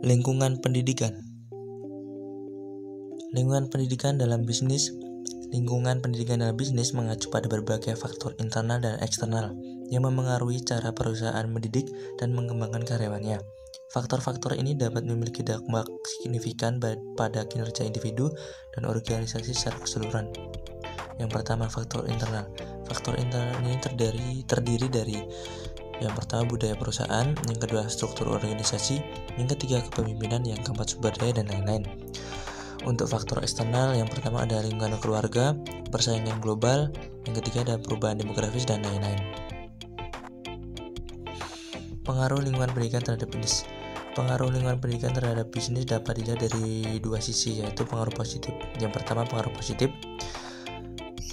Lingkungan pendidikan. Lingkungan pendidikan dalam bisnis mengacu pada berbagai faktor internal dan eksternal yang memengaruhi cara perusahaan mendidik dan mengembangkan karyawannya. Faktor-faktor ini dapat memiliki dampak signifikan pada kinerja individu dan organisasi secara keseluruhan. Yang pertama, faktor internal. Faktor internal ini terdiri dari yang pertama budaya perusahaan, yang kedua struktur organisasi, yang ketiga kepemimpinan, yang keempat sumber daya, dan lain-lain. Untuk faktor eksternal, yang pertama ada lingkungan keluarga, persaingan global, yang ketiga ada perubahan demografis, dan lain-lain. Pengaruh lingkungan pendidikan terhadap bisnis. Pengaruh lingkungan pendidikan terhadap bisnis dapat dilihat dari dua sisi, yaitu pengaruh positif. Yang pertama, pengaruh positif.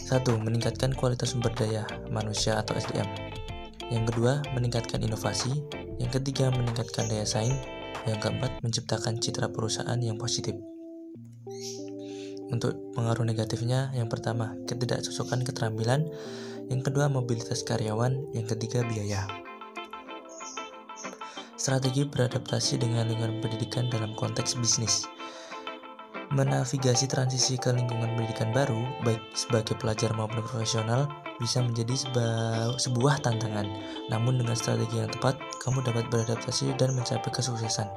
1. Meningkatkan kualitas sumber daya manusia atau SDM. Yang kedua, meningkatkan inovasi. Yang ketiga, meningkatkan daya saing. Yang keempat, menciptakan citra perusahaan yang positif. Untuk pengaruh negatifnya, yang pertama, ketidakcocokan keterampilan. Yang kedua, mobilitas karyawan. Yang ketiga, biaya. Strategi beradaptasi dengan lingkungan pendidikan dalam konteks bisnis. Menavigasi transisi ke lingkungan pendidikan baru, baik sebagai pelajar maupun profesional, bisa menjadi sebuah tantangan. Namun dengan strategi yang tepat, kamu dapat beradaptasi dan mencapai kesuksesan.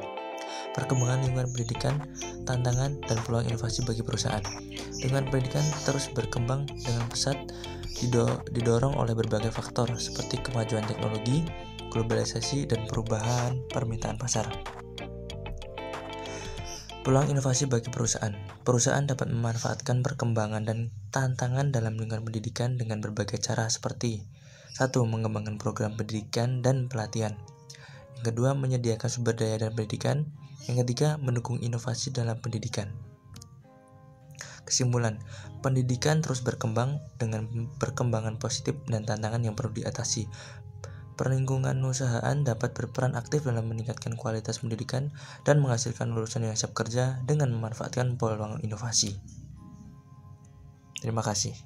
Perkembangan lingkungan pendidikan, tantangan, dan peluang inovasi bagi perusahaan. Lingkungan pendidikan terus berkembang dengan pesat, didorong oleh berbagai faktor seperti kemajuan teknologi, globalisasi, dan perubahan permintaan pasar. Peluang inovasi bagi perusahaan. Perusahaan dapat memanfaatkan perkembangan dan tantangan dalam lingkungan pendidikan dengan berbagai cara seperti 1. Mengembangkan program pendidikan dan pelatihan. Yang kedua, menyediakan sumber daya dan pendidikan. Yang ketiga, mendukung inovasi dalam pendidikan. Kesimpulan, pendidikan terus berkembang dengan perkembangan positif dan tantangan yang perlu diatasi. Perlingkungan usahaan dapat berperan aktif dalam meningkatkan kualitas pendidikan dan menghasilkan lulusan yang siap kerja dengan memanfaatkan peluang inovasi. Terima kasih.